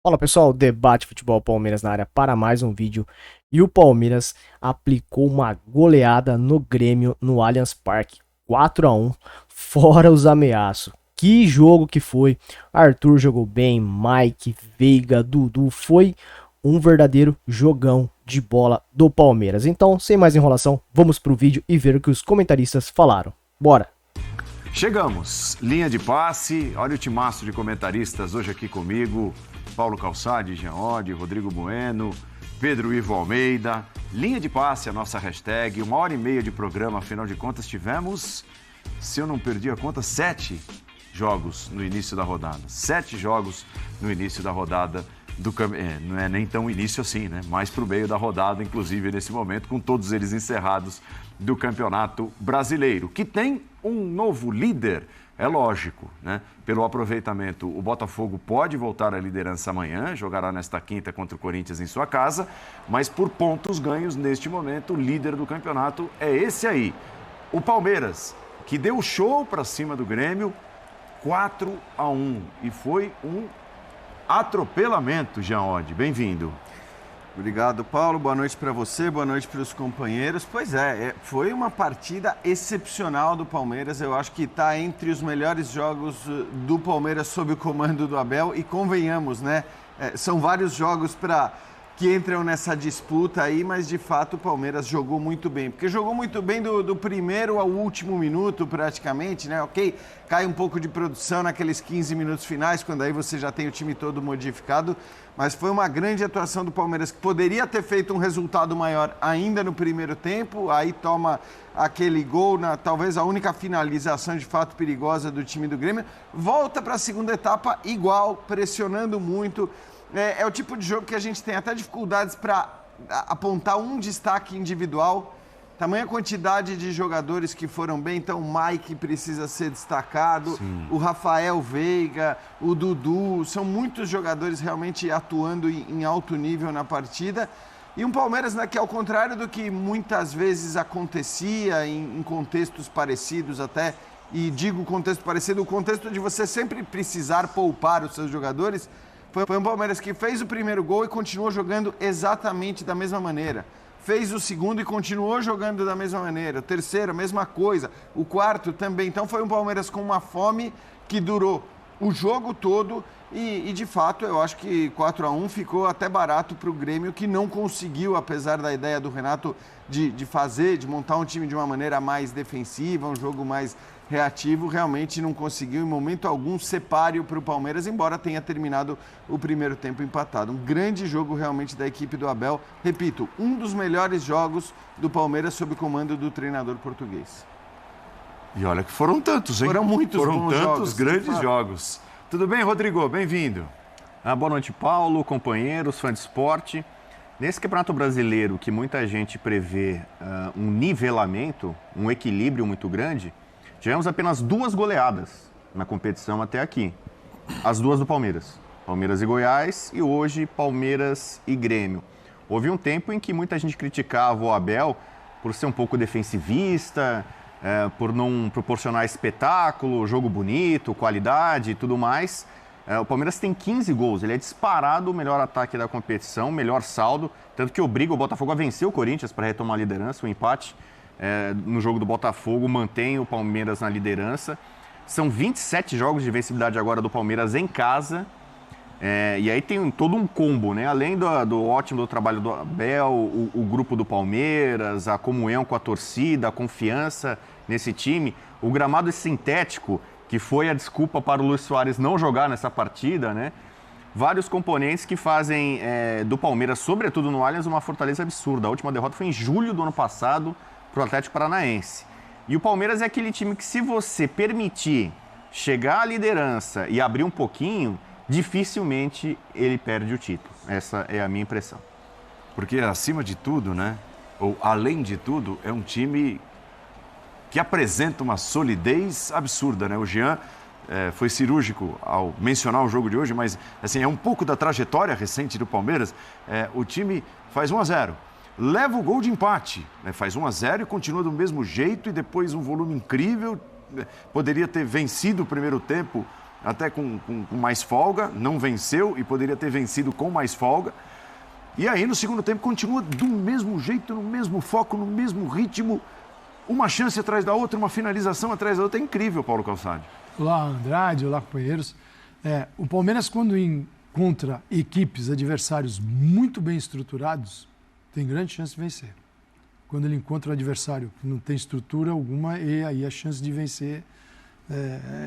Fala pessoal, Debate Futebol Palmeiras na área para mais um vídeo. E o Palmeiras aplicou uma goleada no Grêmio no Allianz Parque, 4-1, fora os ameaços. Que jogo que foi! Arthur jogou bem, Mike, Veiga, Dudu, foi um verdadeiro jogão de bola do Palmeiras. Então, sem mais enrolação, vamos pro vídeo e ver o que os comentaristas falaram. Bora! Chegamos, linha de passe, olha o timaço de comentaristas hoje aqui comigo, Paulo Calçade, Jean Oddi, Rodrigo Bueno, Pedro Ivo Almeida. Linha de passe, a nossa hashtag, 1h30 de programa, afinal de contas tivemos, se eu não perdi a conta, 7 jogos no início da rodada. 7 jogos no início da rodada do campeonato. Não é nem tão início assim, né? Mais pro meio da rodada, inclusive nesse momento, com todos eles encerrados do Campeonato Brasileiro, que tem um novo líder, é lógico, né? Pelo aproveitamento, o Botafogo pode voltar à liderança amanhã, jogará nesta quinta contra o Corinthians em sua casa, mas por pontos ganhos neste momento, o líder do campeonato é esse aí, o Palmeiras, que deu show para cima do Grêmio, 4-1, e foi um atropelamento, Jean Oddi. Bem-vindo. Obrigado, Paulo. Boa noite para você, boa noite para os companheiros. Pois é, foi uma partida excepcional do Palmeiras. Eu acho que está entre os melhores jogos do Palmeiras sob o comando do Abel. E convenhamos, né? São vários jogos que entram nessa disputa aí, mas de fato o Palmeiras jogou muito bem. Porque jogou muito bem do primeiro ao último minuto, praticamente, né? Ok, cai um pouco de produção naqueles 15 minutos finais, quando aí você já tem o time todo modificado. Mas foi uma grande atuação do Palmeiras, que poderia ter feito um resultado maior ainda no primeiro tempo. Aí toma aquele gol, talvez a única finalização de fato perigosa do time do Grêmio. Volta para a segunda etapa igual, pressionando muito. É o tipo de jogo que a gente tem até dificuldades para apontar um destaque individual. Tamanha quantidade de jogadores que foram bem, então o Mike precisa ser destacado, sim. O Rafael Veiga, o Dudu, são muitos jogadores realmente atuando em alto nível na partida. E um Palmeiras, né, que ao contrário do que muitas vezes acontecia em contextos parecidos até, e digo contexto parecido, o contexto de você sempre precisar poupar os seus jogadores, foi um Palmeiras que fez o primeiro gol e continuou jogando exatamente da mesma maneira. Fez o segundo e continuou jogando da mesma maneira. O terceiro, a mesma coisa. O quarto também. Então foi um Palmeiras com uma fome que durou o jogo todo e de fato, eu acho que 4-1 ficou até barato para o Grêmio, que não conseguiu, apesar da ideia do Renato de montar um time de uma maneira mais defensiva, um jogo mais reativo, realmente não conseguiu em momento algum ser páreo para o Palmeiras, embora tenha terminado o primeiro tempo empatado. Um grande jogo realmente da equipe do Abel. Repito, um dos melhores jogos do Palmeiras sob o comando do treinador português. E olha que foram tantos, hein? Foram muitos bons jogos. Grandes jogos. Tudo bem, Rodrigo? Bem-vindo. Boa noite, Paulo, companheiros, fãs de esporte. Nesse Campeonato Brasileiro, que muita gente prevê um nivelamento, um equilíbrio muito grande, tivemos apenas 2 goleadas na competição até aqui. As 2 do Palmeiras. Palmeiras e Goiás e hoje Palmeiras e Grêmio. Houve um tempo em que muita gente criticava o Abel por ser um pouco defensivista, por não proporcionar espetáculo, jogo bonito, qualidade e tudo mais. O Palmeiras tem 15 gols, ele é disparado o melhor ataque da competição, melhor saldo, tanto que obriga o Botafogo a vencer o Corinthians para retomar a liderança. O empate no jogo do Botafogo mantém o Palmeiras na liderança. São 27 jogos de vencibilidade agora do Palmeiras em casa. E aí tem todo um combo, né? Além do ótimo trabalho do Abel, o grupo do Palmeiras, a comunhão com a torcida, a confiança nesse time. O gramado é sintético, que foi a desculpa para o Luis Soares não jogar nessa partida, né? Vários componentes que fazem do Palmeiras, sobretudo no Allianz, uma fortaleza absurda. A última derrota foi em julho do ano passado para o Atlético Paranaense. E o Palmeiras é aquele time que, se você permitir chegar à liderança e abrir um pouquinho, dificilmente ele perde o título. Essa é a minha impressão. Porque, acima de tudo, né? Ou além de tudo, é um time que apresenta uma solidez absurda, né? O Jean foi cirúrgico ao mencionar o jogo de hoje, mas assim, é um pouco da trajetória recente do Palmeiras. O time faz 1-0, leva o gol de empate, né? Faz 1-0 e continua do mesmo jeito e depois um volume incrível. Poderia ter vencido o primeiro tempo até com mais folga, não venceu e poderia ter vencido com mais folga. E aí, no segundo tempo, continua do mesmo jeito, no mesmo foco, no mesmo ritmo. Uma chance atrás da outra, uma finalização atrás da outra. É incrível, Paulo Calçade. Olá, Andrade. Olá, companheiros. O Palmeiras, quando encontra equipes, adversários muito bem estruturados, tem grande chance de vencer. Quando ele encontra um adversário que não tem estrutura alguma, e aí a chance de vencer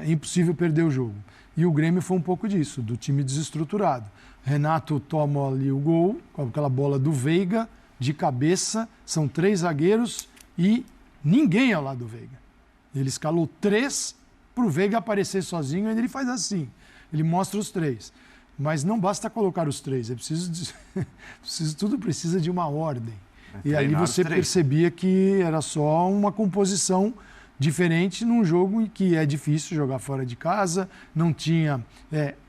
é impossível perder o jogo. E o Grêmio foi um pouco disso, do time desestruturado. Renato toma ali o gol, com aquela bola do Veiga, de cabeça, são 3 zagueiros e ninguém ao lado do Veiga. Ele escalou 3 para o Veiga aparecer sozinho, ainda ele faz assim, ele mostra os 3. Mas não basta colocar os 3, tudo precisa de uma ordem. E aí você percebia que era só uma composição diferente num jogo em que é difícil jogar fora de casa, não tinha,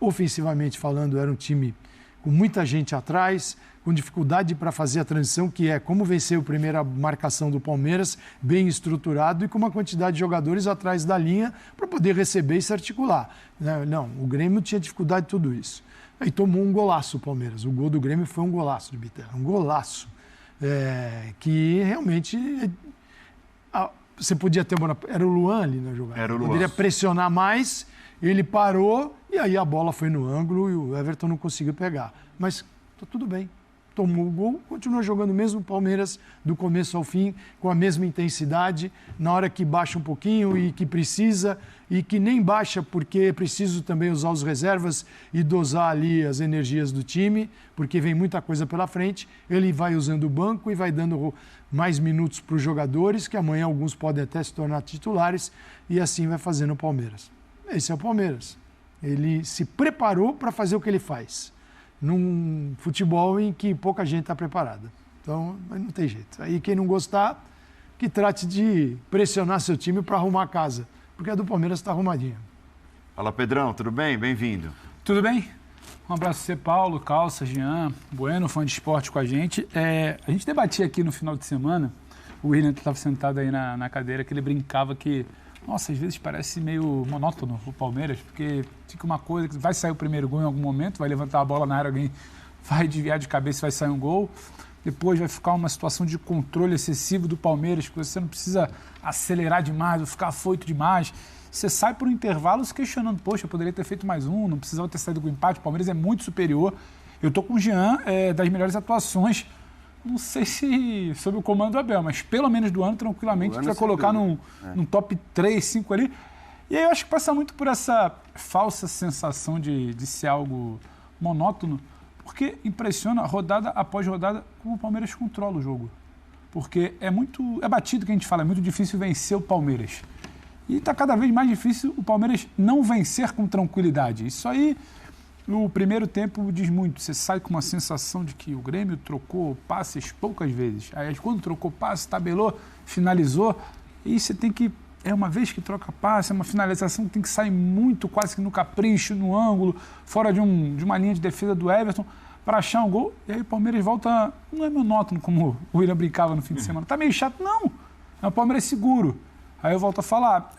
ofensivamente falando, era um time com muita gente atrás, com dificuldade para fazer a transição, que é como vencer a primeira marcação do Palmeiras, bem estruturado e com uma quantidade de jogadores atrás da linha para poder receber e se articular. Não, o Grêmio tinha dificuldade de tudo isso. Aí tomou um golaço o Palmeiras. O gol do Grêmio foi um golaço de Bitelo, um golaço. Que realmente você podia ter era o Luan ali na jogada. Era o Luan. Poderia pressionar mais, ele parou e aí a bola foi no ângulo e o Everton não conseguiu pegar. Mas tá tudo bem. Tomou o gol, continua jogando o mesmo Palmeiras do começo ao fim, com a mesma intensidade, na hora que baixa um pouquinho e que precisa, e que nem baixa porque é preciso também usar os reservas e dosar ali as energias do time, porque vem muita coisa pela frente, ele vai usando o banco e vai dando mais minutos para os jogadores, que amanhã alguns podem até se tornar titulares, e assim vai fazendo o Palmeiras. Esse é o Palmeiras. Ele se preparou para fazer o que ele faz. Num futebol em que pouca gente está preparada. Então, não tem jeito. Aí quem não gostar, que trate de pressionar seu time para arrumar a casa, porque a do Palmeiras está arrumadinha. Fala, Pedrão, tudo bem? Bem-vindo. Tudo bem? Um abraço a você, Paulo, Calça, Jean, Bueno, fã de esporte com a gente. A gente debatia aqui no final de semana, o William estava sentado aí na cadeira, que ele brincava que, nossa, às vezes parece meio monótono o Palmeiras, porque fica uma coisa que vai sair o primeiro gol em algum momento, vai levantar a bola na área, alguém vai desviar de cabeça e vai sair um gol. Depois vai ficar uma situação de controle excessivo do Palmeiras, que você não precisa acelerar demais ou ficar afoito demais. Você sai por um intervalo se questionando, poxa, eu poderia ter feito mais um, não precisava ter saído com empate, o Palmeiras é muito superior. Eu estou com o Jean, das melhores atuações, não sei se sob o comando do Abel, mas pelo menos do ano, tranquilamente, a gente vai colocar num top 3, 5 ali. E aí eu acho que passa muito por essa falsa sensação de ser algo monótono, porque impressiona rodada após rodada como o Palmeiras controla o jogo. Porque é batido que a gente fala, é muito difícil vencer o Palmeiras. E está cada vez mais difícil o Palmeiras não vencer com tranquilidade. Isso aí, no primeiro tempo, diz muito. Você sai com uma sensação de que o Grêmio trocou passes poucas vezes. Aí, quando trocou passes, tabelou, finalizou. E você tem que... uma vez que troca passe, é uma finalização que tem que sair muito, quase que no capricho, no ângulo, fora de uma linha de defesa do Everton, para achar um gol. E aí o Palmeiras volta... Não é monótono, como o William brincava no fim de semana. Tá meio chato? Não. É o Palmeiras seguro. Aí eu volto a falar,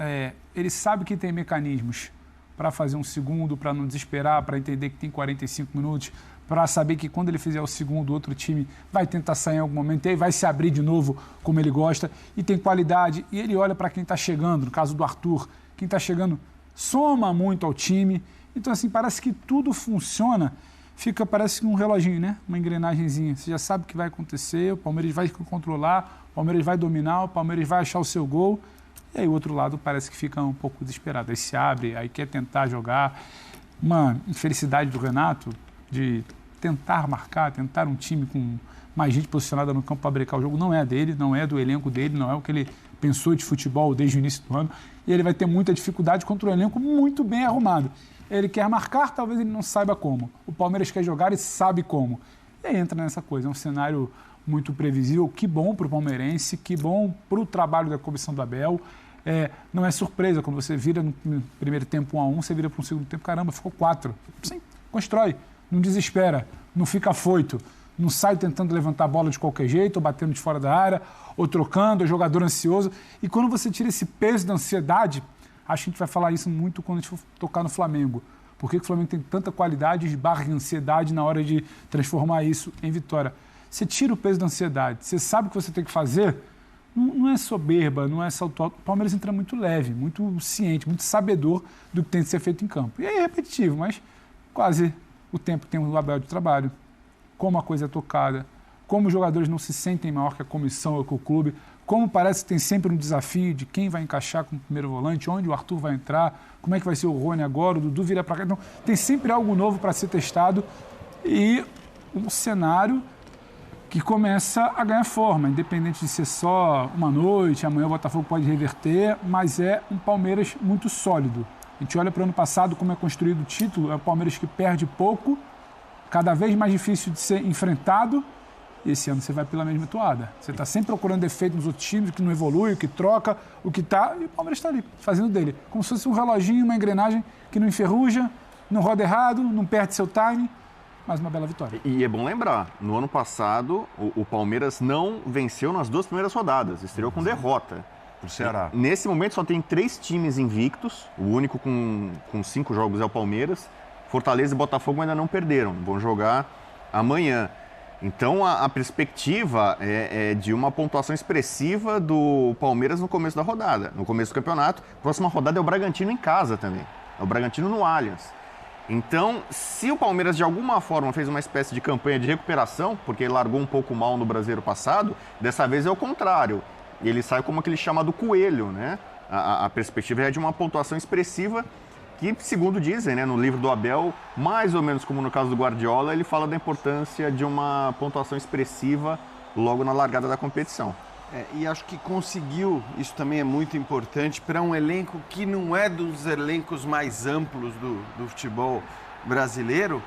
ele sabe que tem mecanismos para fazer um segundo, para não desesperar, para entender que tem 45 minutos, para saber que quando ele fizer o segundo, o outro time vai tentar sair em algum momento, e aí vai se abrir de novo como ele gosta, e tem qualidade, e ele olha para quem está chegando, no caso do Arthur, quem está chegando soma muito ao time, então assim, parece que tudo funciona, parece um reloginho, né? Uma engrenagenzinha, você já sabe o que vai acontecer, o Palmeiras vai controlar, o Palmeiras vai dominar, o Palmeiras vai achar o seu gol. E aí o outro lado parece que fica um pouco desesperado. Aí se abre, aí quer tentar jogar. Uma infelicidade do Renato de tentar marcar, tentar um time com mais gente posicionada no campo para brecar o jogo. Não é dele, não é do elenco dele, não é o que ele pensou de futebol desde o início do ano. E ele vai ter muita dificuldade contra um elenco muito bem arrumado. Ele quer marcar, talvez ele não saiba como. O Palmeiras quer jogar e sabe como. E aí entra nessa coisa. É um cenário muito previsível. Que bom para o palmeirense, que bom para o trabalho da comissão do Abel. Não é surpresa, quando você vira no primeiro tempo 1-1, você vira para um segundo tempo, caramba, ficou 4. Sim, constrói, não desespera, não fica afoito, não sai tentando levantar a bola de qualquer jeito, ou batendo de fora da área, ou trocando, ou jogador ansioso. E quando você tira esse peso da ansiedade, Acho que a gente vai falar isso muito quando a gente for tocar no Flamengo. Por que o Flamengo tem tanta qualidade, esbarra em ansiedade na hora de transformar isso em vitória? Você tira o peso da ansiedade, você sabe o que você tem que fazer, não é soberba, não é salto alto. O Palmeiras entra muito leve, muito ciente, muito sabedor do que tem de ser feito em campo. E aí é repetitivo, mas quase o tempo tem o Abel de trabalho, como a coisa é tocada, como os jogadores não se sentem maior que a comissão ou que o clube, como parece que tem sempre um desafio de quem vai encaixar como primeiro volante, onde o Arthur vai entrar, como é que vai ser o Rony agora, o Dudu vira para cá. Então, tem sempre algo novo para ser testado e um cenário que começa a ganhar forma, independente de ser só uma noite, amanhã o Botafogo pode reverter, mas é um Palmeiras muito sólido. A gente olha para o ano passado como é construído o título, é o Palmeiras que perde pouco, cada vez mais difícil de ser enfrentado, e esse ano você vai pela mesma toada. Você está sempre procurando defeito nos outros times, o que não evolui, o que troca, o que está, e o Palmeiras está ali, fazendo dele. Como se fosse um reloginho, uma engrenagem que não enferruja, não roda errado, não perde seu time. Mais uma bela vitória. E é bom lembrar, no ano passado, o Palmeiras não venceu nas 2 primeiras rodadas, estreou com derrota. Pro Ceará. Nesse momento só tem 3 times invictos, o único com 5 jogos é o Palmeiras. Fortaleza e Botafogo ainda não perderam, vão jogar amanhã. Então a perspectiva é de uma pontuação expressiva do Palmeiras no começo da rodada, no começo do campeonato. Próxima rodada é o Bragantino em casa também, é o Bragantino no Allianz. Então, se o Palmeiras de alguma forma fez uma espécie de campanha de recuperação, porque ele largou um pouco mal no Brasileiro passado, dessa vez é o contrário. Ele sai como aquele chamado coelho, né? A perspectiva é de uma pontuação expressiva que, segundo dizem, né, no livro do Abel, mais ou menos como no caso do Guardiola, ele fala da importância de uma pontuação expressiva logo na largada da competição. E acho que conseguiu, isso também é muito importante, para um elenco que não é dos elencos mais amplos do futebol brasileiro,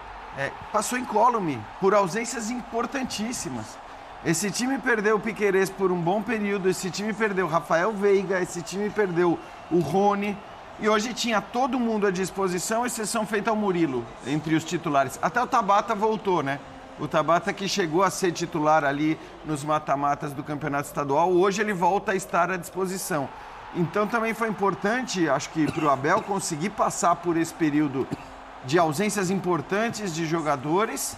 passou incólume por ausências importantíssimas. Esse time perdeu o Piquerez por um bom período, esse time perdeu o Rafael Veiga, esse time perdeu o Rony, e hoje tinha todo mundo à disposição, exceção feita ao Murilo, entre os titulares. Até o Tabata voltou, né? O Tabata que chegou a ser titular ali nos mata-matas do campeonato estadual, hoje ele volta a estar à disposição. Então também foi importante, acho que para o Abel, conseguir passar por esse período de ausências importantes de jogadores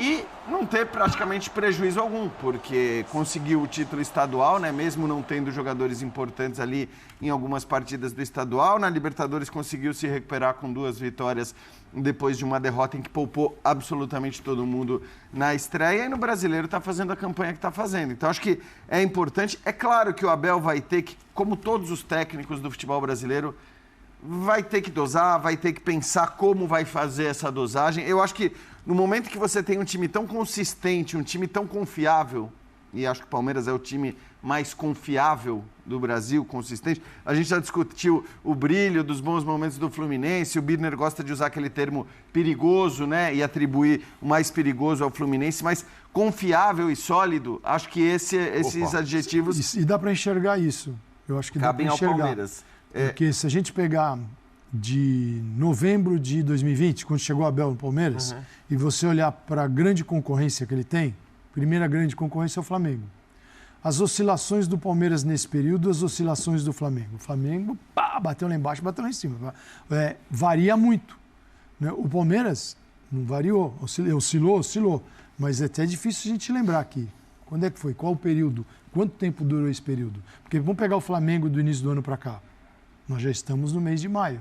e não ter praticamente prejuízo algum, porque conseguiu o título estadual, né? Mesmo não tendo jogadores importantes ali em algumas partidas do estadual. Na Libertadores conseguiu se recuperar com 2 vitórias depois de uma derrota em que poupou absolutamente todo mundo na estreia. E no Brasileiro está fazendo a campanha que está fazendo. Então acho que é importante. É claro que o Abel vai ter que, como todos os técnicos do futebol brasileiro, vai ter que dosar, vai ter que pensar como vai fazer essa dosagem. Eu acho que no momento que você tem um time tão consistente, um time tão confiável, e acho que o Palmeiras é o time mais confiável do Brasil, consistente. A gente já discutiu o brilho dos bons momentos do Fluminense, o Birner gosta de usar aquele termo perigoso, né, e atribuir o mais perigoso ao Fluminense, mas confiável e sólido, acho que esses adjetivos... E dá para enxergar isso. Eu acho que dá para enxergar. Cabem ao Palmeiras. Porque se a gente pegar de novembro de 2020, quando chegou o Abel no Palmeiras, e você olhar para a grande concorrência que ele tem, primeira grande concorrência é o Flamengo. As oscilações do Palmeiras nesse período, as oscilações do Flamengo. O Flamengo, bateu lá embaixo, bateu lá em cima. Varia muito. Né? O Palmeiras não variou, oscilou, mas é até difícil a gente lembrar aqui. Quando é que foi? Qual o período? Quanto tempo durou esse período? Porque vamos pegar o Flamengo do início do ano para cá. Nós já estamos no mês de maio.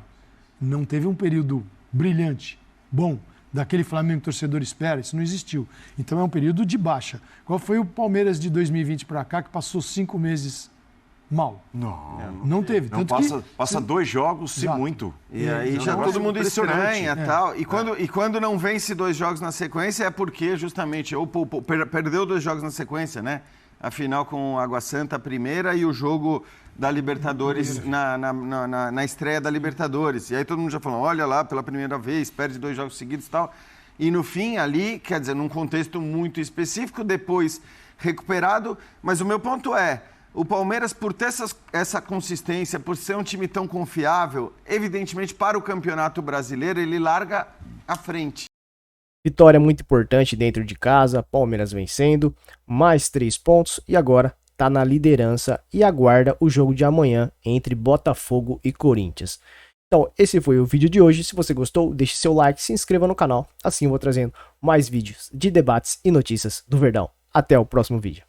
Não teve um período brilhante, bom, daquele Flamengo que o torcedor espera, isso não existiu. Então é um período de baixa. Qual foi o Palmeiras de 2020 para cá que passou 5 meses mal? Não teve. Não, passa 2 jogos, se muito. E aí já todo mundo estranha e tal. E quando não vence 2 jogos na sequência é porque justamente perdeu 2 jogos na sequência, né? A final com o Água Santa, a primeira, e o jogo da Libertadores na estreia da Libertadores. E aí todo mundo já falou, olha lá, pela primeira vez, perde 2 jogos seguidos e tal. E no fim, ali, quer dizer, num contexto muito específico, depois recuperado. Mas o meu ponto é, o Palmeiras, por ter essa consistência, por ser um time tão confiável, evidentemente, para o Campeonato Brasileiro, ele larga à frente. Vitória muito importante dentro de casa, Palmeiras vencendo, mais 3 pontos e agora tá na liderança e aguarda o jogo de amanhã entre Botafogo e Corinthians. Então, esse foi o vídeo de hoje. Se você gostou, deixe seu like, se inscreva no canal. Assim eu vou trazendo mais vídeos de debates e notícias do Verdão. Até o próximo vídeo.